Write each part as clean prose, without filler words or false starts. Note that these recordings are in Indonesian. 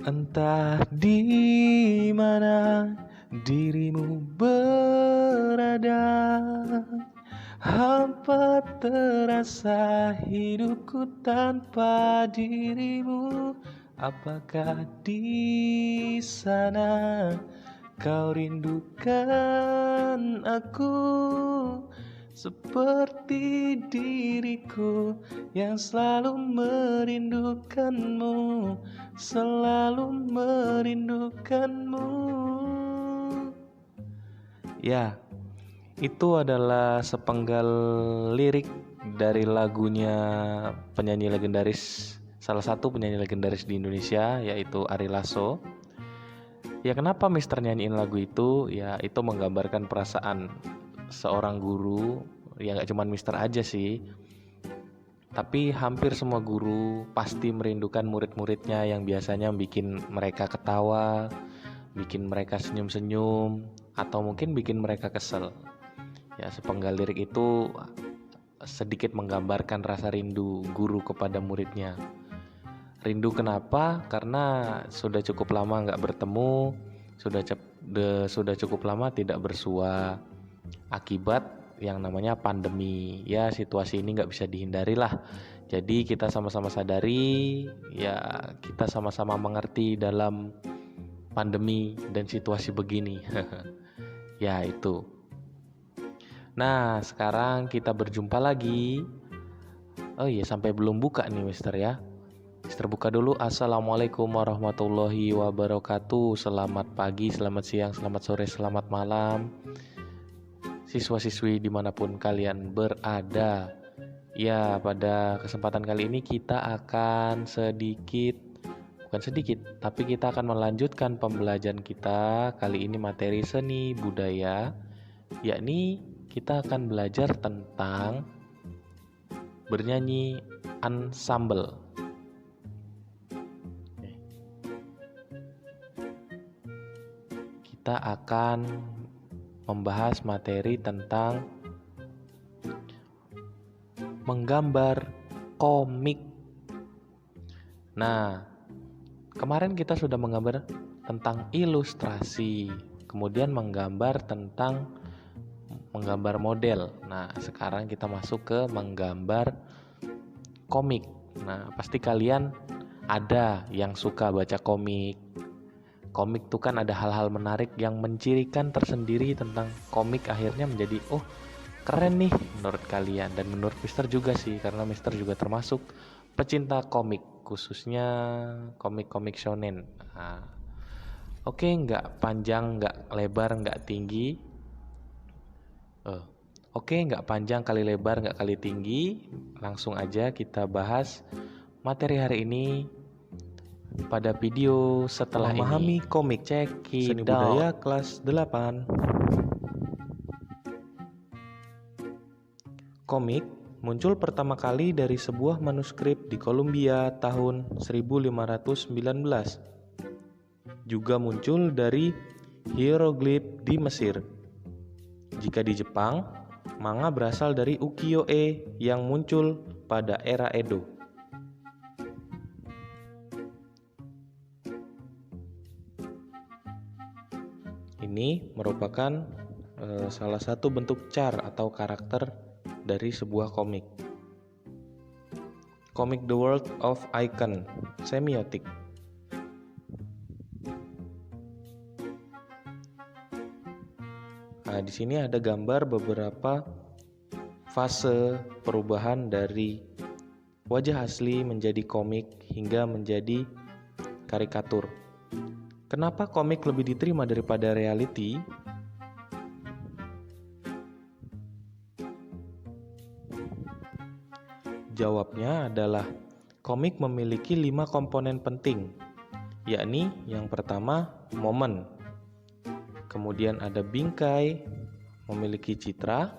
Entah di mana dirimu berada, hampa terasa hidupku tanpa dirimu. Apakah di sana kau rindukan aku seperti diriku yang selalu merindukanmu, selalu merindukanmu. Ya, itu adalah sepenggal lirik dari lagunya penyanyi legendaris, salah satu penyanyi legendaris di Indonesia, yaitu Ari Lasso. Ya, kenapa Mister nyanyiin lagu itu? Ya, itu menggambarkan perasaan seorang guru. Ya, gak cuman Mister aja sih, tapi hampir semua guru pasti merindukan murid-muridnya yang biasanya bikin mereka ketawa, bikin mereka senyum-senyum, atau mungkin bikin mereka kesel. Ya, sepenggal lirik itu sedikit menggambarkan rasa rindu guru kepada muridnya. Rindu kenapa? Karena sudah cukup lama nggak bertemu, sudah cukup lama tidak bersua akibat yang namanya pandemi. Ya, situasi ini nggak bisa dihindari lah. Jadi kita sama-sama sadari, ya kita sama-sama mengerti dalam pandemi dan situasi begini. Ya, itu. Nah, sekarang kita berjumpa lagi. Oh iya, sampai belum buka nih Mister ya. Mister buka dulu. Assalamualaikum warahmatullahi wabarakatuh. Selamat pagi, selamat siang, selamat sore, selamat malam, siswa-siswi dimanapun kalian berada. Ya, pada kesempatan kali ini kita akan tapi kita akan melanjutkan pembelajaran kita. Kali ini materi seni budaya, yakni kita akan belajar tentang bernyanyi ensemble. Kita akan membahas materi tentang menggambar komik. Nah, kemarin kita sudah menggambar tentang ilustrasi, kemudian menggambar model. Nah, sekarang kita masuk ke menggambar komik. Nah, pasti kalian ada yang suka baca komik. Komik tuh kan ada hal-hal menarik yang mencirikan tersendiri tentang komik, akhirnya menjadi keren nih menurut kalian dan menurut Mister juga sih, karena Mister juga termasuk pecinta komik, khususnya komik-komik shonen. Nah, oke, nggak panjang, nggak lebar, nggak tinggi. Nggak panjang kali lebar, nggak kali tinggi. Langsung aja kita bahas materi hari ini pada video setelah memahami ini. Komik, check it Seni Budaya kelas 8. Komik muncul pertama kali dari sebuah manuskrip di Columbia tahun 1519. Juga muncul dari hieroglif di Mesir. Jika di Jepang, manga berasal dari ukiyo-e yang muncul pada era Edo. Ini merupakan salah satu bentuk char atau karakter dari sebuah komik. Komik The World of Icon, semiotik. Nah, di sini ada gambar beberapa fase perubahan dari wajah asli menjadi komik hingga menjadi karikatur. Kenapa komik lebih diterima daripada reality? Jawabnya adalah komik memiliki 5 komponen penting, yakni yang pertama momen, kemudian ada bingkai, memiliki citra,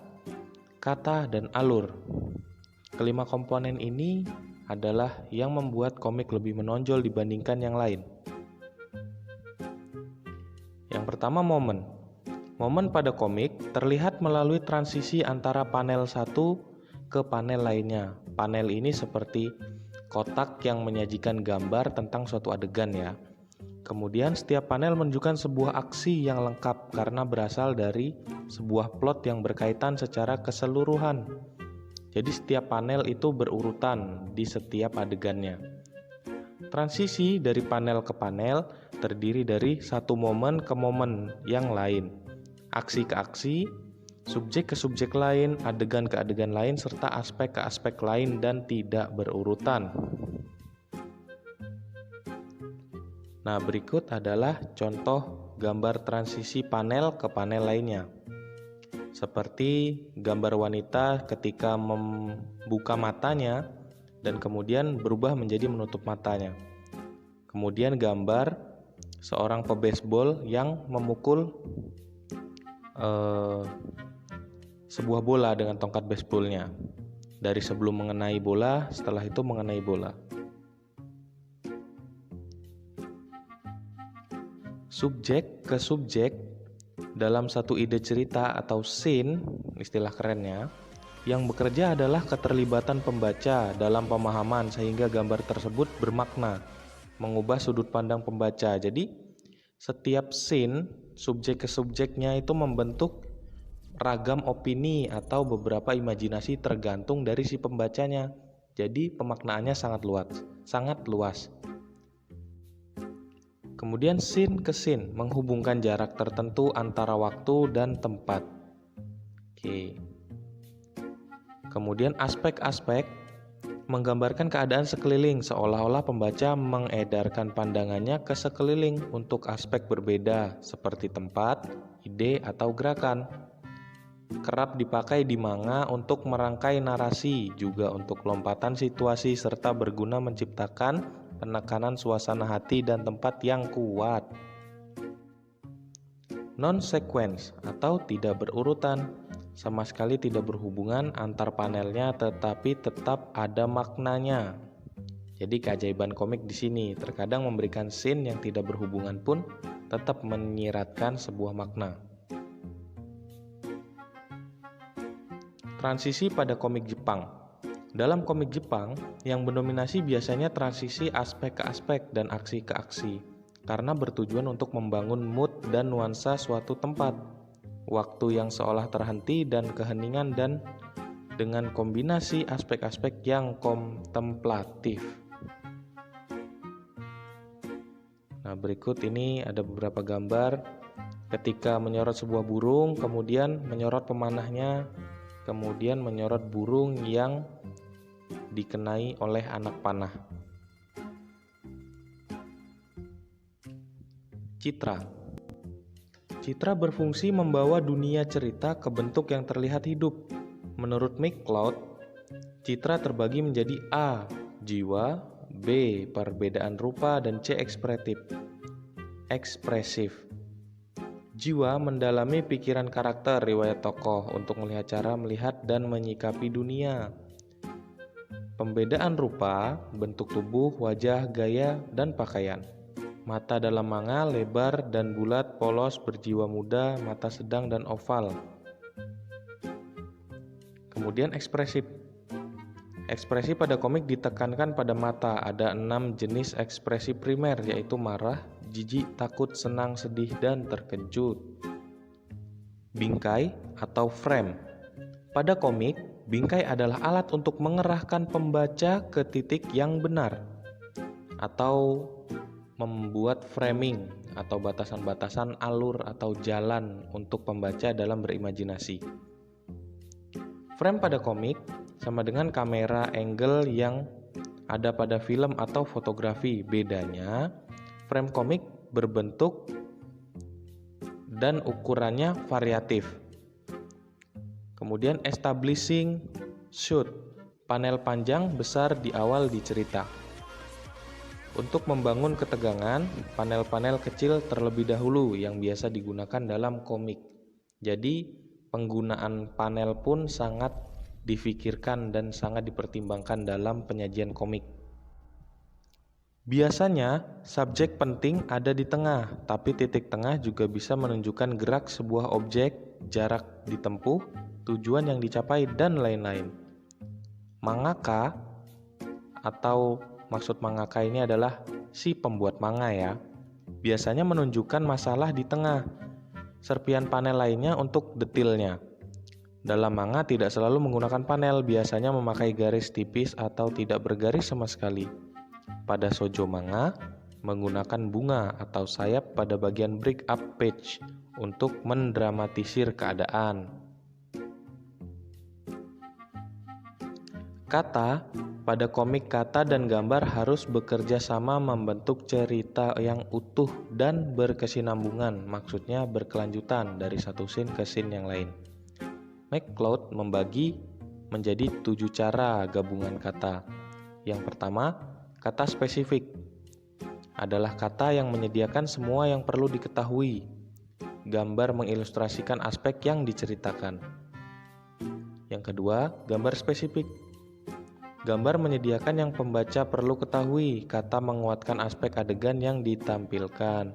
kata, dan alur. Kelima komponen ini adalah yang membuat komik lebih menonjol dibandingkan yang lain. Yang pertama momen. Momen pada komik terlihat melalui transisi antara panel satu ke panel lainnya. Panel ini seperti kotak yang menyajikan gambar tentang suatu adegan ya. Kemudian setiap panel menunjukkan sebuah aksi yang lengkap karena berasal dari sebuah plot yang berkaitan secara keseluruhan. Jadi setiap panel itu berurutan di setiap adegannya. Transisi dari panel ke panel terdiri dari satu momen ke momen yang lain, aksi ke aksi, subjek ke subjek lain, adegan ke adegan lain, serta aspek ke aspek lain dan tidak berurutan. Nah, berikut adalah contoh gambar transisi panel ke panel lainnya. Seperti gambar wanita ketika membuka matanya dan kemudian berubah menjadi menutup matanya. Kemudian gambar seorang pebaseball yang memukul sebuah bola dengan tongkat baseballnya. Dari sebelum mengenai bola, setelah itu mengenai bola. Subjek ke subjek dalam satu ide cerita atau scene, istilah kerennya, yang bekerja adalah keterlibatan pembaca dalam pemahaman sehingga gambar tersebut bermakna, mengubah sudut pandang pembaca. Jadi setiap scene, subjek ke subjeknya itu membentuk ragam opini atau beberapa imajinasi tergantung dari si pembacanya. Jadi pemaknaannya sangat luas. Kemudian scene ke scene menghubungkan jarak tertentu antara waktu dan tempat. Oke. Kemudian aspek-aspek menggambarkan keadaan sekeliling seolah-olah pembaca mengedarkan pandangannya ke sekeliling untuk aspek berbeda seperti tempat, ide, atau gerakan. Kerap dipakai di manga untuk merangkai narasi, juga untuk lompatan situasi serta berguna menciptakan penekanan suasana hati dan tempat yang kuat. Non-sequence atau tidak berurutan, sama sekali tidak berhubungan antar panelnya tetapi tetap ada maknanya. Jadi keajaiban komik di sini terkadang memberikan scene yang tidak berhubungan pun tetap menyiratkan sebuah makna. Transisi pada komik Jepang. Dalam komik Jepang, yang mendominasi biasanya transisi aspek ke aspek dan aksi ke aksi, karena bertujuan untuk membangun mood dan nuansa suatu tempat, waktu yang seolah terhenti dan keheningan, dan dengan kombinasi aspek-aspek yang kontemplatif. Nah, berikut ini ada beberapa gambar ketika menyorot sebuah burung, kemudian menyorot pemanahnya, kemudian menyorot burung yang dikenai oleh anak panah. Citra. Citra berfungsi membawa dunia cerita ke bentuk yang terlihat hidup. Menurut McCloud, citra terbagi menjadi A. Jiwa, B. Perbedaan rupa, dan C. Ekspresif. Jiwa mendalami pikiran karakter riwayat tokoh untuk melihat cara melihat dan menyikapi dunia. Pembedaan rupa, bentuk tubuh, wajah, gaya, dan pakaian. Mata dalam manga lebar dan bulat, polos, berjiwa muda, mata sedang, dan oval. Kemudian ekspresif. Ekspresi pada komik ditekankan pada mata. Ada 6 jenis ekspresi primer, yaitu marah, jijik, takut, senang, sedih, dan terkejut. Bingkai atau frame. Pada komik, bingkai adalah alat untuk mengerahkan pembaca ke titik yang benar atau membuat framing atau batasan-batasan alur atau jalan untuk pembaca dalam berimajinasi. Frame pada komik sama dengan kamera angle yang ada pada film atau fotografi. Bedanya, frame komik berbentuk dan ukurannya variatif. Kemudian establishing shot, panel panjang besar di awal di cerita. Untuk membangun ketegangan, panel-panel kecil terlebih dahulu yang biasa digunakan dalam komik. Jadi, penggunaan panel pun sangat difikirkan dan sangat dipertimbangkan dalam penyajian komik. Biasanya, subjek penting ada di tengah, tapi titik tengah juga bisa menunjukkan gerak sebuah objek, jarak ditempuh, tujuan yang dicapai, dan lain-lain. Mangaka atau maksud mangaka ini adalah si pembuat manga ya, biasanya menunjukkan masalah di tengah. Serpian panel lainnya untuk detailnya. Dalam manga tidak selalu menggunakan panel, biasanya memakai garis tipis atau tidak bergaris sama sekali. Pada shoujo manga, menggunakan bunga atau sayap pada bagian break up page untuk mendramatisir keadaan. Kata, pada komik kata dan gambar harus bekerja sama membentuk cerita yang utuh dan berkesinambungan, maksudnya berkelanjutan dari satu scene ke scene yang lain. McCloud membagi menjadi 7 cara gabungan kata. Yang pertama, kata spesifik adalah kata yang menyediakan semua yang perlu diketahui. Gambar mengilustrasikan aspek yang diceritakan. Yang kedua, gambar spesifik. Gambar menyediakan yang pembaca perlu ketahui. Kata menguatkan aspek adegan yang ditampilkan.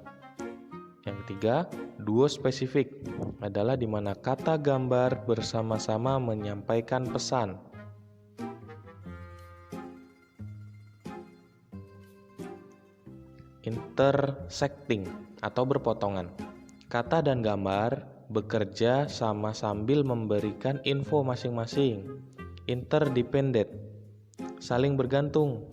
Yang ketiga, duo spesifik adalah di mana kata gambar bersama-sama menyampaikan pesan. Intersecting atau berpotongan. Kata dan gambar bekerja sama sambil memberikan info masing-masing. Interdependent, saling bergantung.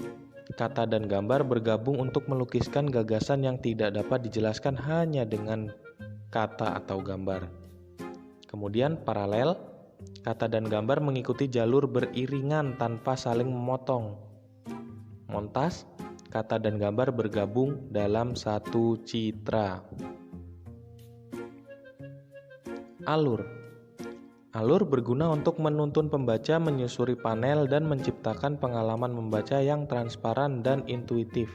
Kata dan gambar bergabung untuk melukiskan gagasan yang tidak dapat dijelaskan hanya dengan kata atau gambar. Kemudian paralel, kata dan gambar mengikuti jalur beriringan tanpa saling memotong. Montas, kata dan gambar bergabung dalam satu citra. Alur berguna untuk menuntun pembaca menyusuri panel dan menciptakan pengalaman membaca yang transparan dan intuitif.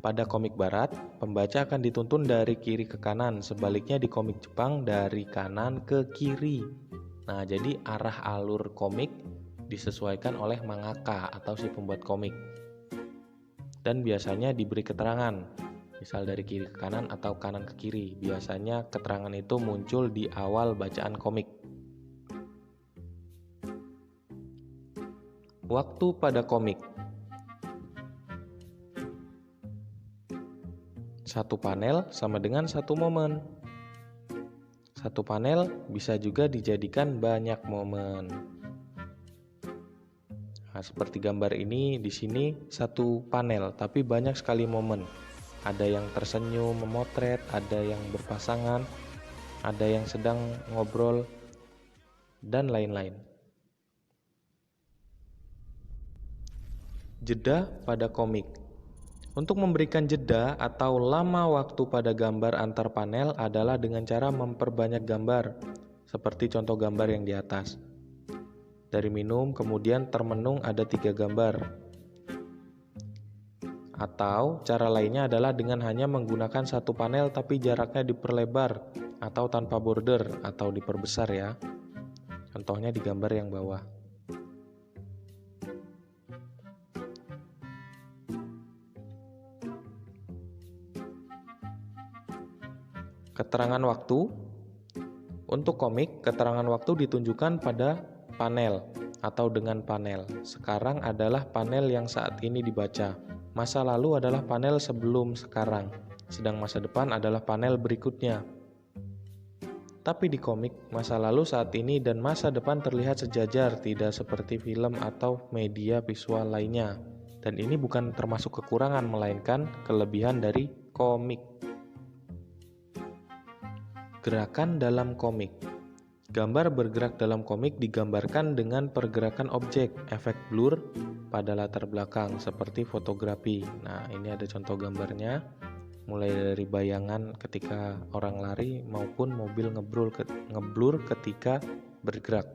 Pada komik barat, pembaca akan dituntun dari kiri ke kanan, sebaliknya di komik Jepang dari kanan ke kiri. Nah, jadi arah alur komik disesuaikan oleh mangaka atau si pembuat komik. Dan biasanya diberi keterangan, misal dari kiri ke kanan atau kanan ke kiri. Biasanya keterangan itu muncul di awal bacaan komik. Waktu pada komik. Satu panel sama dengan satu momen. Satu panel bisa juga dijadikan banyak momen. Nah, seperti gambar ini, di sini satu panel tapi banyak sekali momen. Ada yang tersenyum, memotret, ada yang berpasangan, ada yang sedang ngobrol, dan lain-lain. Jeda pada komik. Untuk memberikan jeda atau lama waktu pada gambar antar panel adalah dengan cara memperbanyak gambar, seperti contoh gambar yang di atas. Dari minum, kemudian termenung ada 3 gambar. Atau cara lainnya adalah dengan hanya menggunakan satu panel tapi jaraknya diperlebar atau tanpa border atau diperbesar ya. Contohnya di gambar yang bawah. Keterangan waktu. Untuk komik, keterangan waktu ditunjukkan pada panel atau dengan panel. Sekarang adalah panel yang saat ini dibaca. Masa lalu adalah panel sebelum sekarang, sedang masa depan adalah panel berikutnya. Tapi di komik, masa lalu, saat ini, dan masa depan terlihat sejajar, tidak seperti film atau media visual lainnya. Dan ini bukan termasuk kekurangan, melainkan kelebihan dari komik. Gerakan dalam komik. Gambar bergerak dalam komik digambarkan dengan pergerakan objek, efek blur pada latar belakang seperti fotografi. Nah, ini ada contoh gambarnya, mulai dari bayangan ketika orang lari maupun mobil ngeblur ketika bergerak.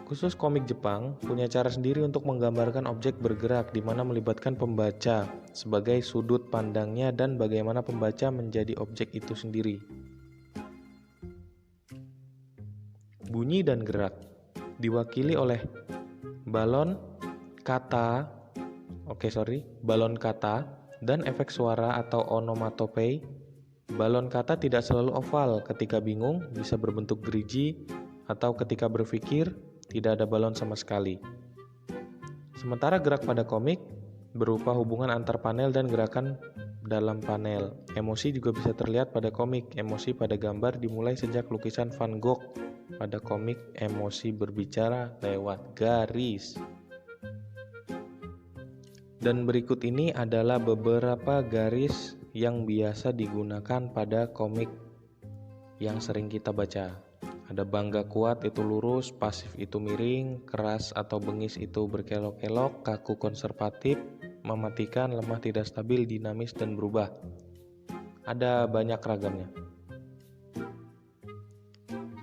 Khusus komik Jepang punya cara sendiri untuk menggambarkan objek bergerak, di mana melibatkan pembaca sebagai sudut pandangnya dan bagaimana pembaca menjadi objek itu sendiri. Bunyi dan gerak diwakili oleh balon kata dan efek suara atau onomatopei. Balon kata tidak selalu oval, ketika bingung bisa berbentuk gerigi, atau ketika berpikir tidak ada balon sama sekali. Sementara gerak pada komik berupa hubungan antar panel dan gerakan dalam panel. Emosi juga bisa terlihat pada komik. Emosi pada gambar dimulai sejak lukisan Van Gogh. Pada komik, emosi berbicara lewat garis. Dan berikut ini adalah beberapa garis yang biasa digunakan pada komik yang sering kita baca. Ada bangga kuat itu lurus, pasif itu miring, keras atau bengis itu berkelok-kelok, kaku konservatif, mematikan, lemah tidak stabil, dinamis dan berubah. Ada banyak ragamnya.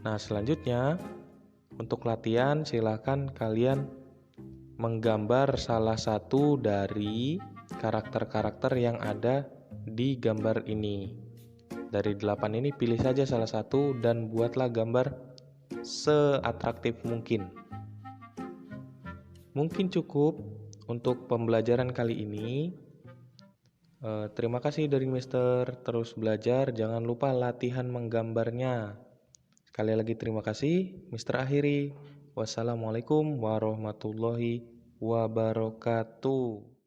Nah, selanjutnya untuk latihan silakan kalian menggambar salah satu dari karakter-karakter yang ada di gambar ini. Dari 8 ini pilih saja salah satu dan buatlah gambar seatraktif mungkin. Mungkin cukup untuk pembelajaran kali ini. Terima kasih dari Mister. Terus belajar, jangan lupa latihan menggambarnya. Sekali lagi terima kasih. Mister akhiri. Wassalamualaikum warahmatullahi wabarakatuh.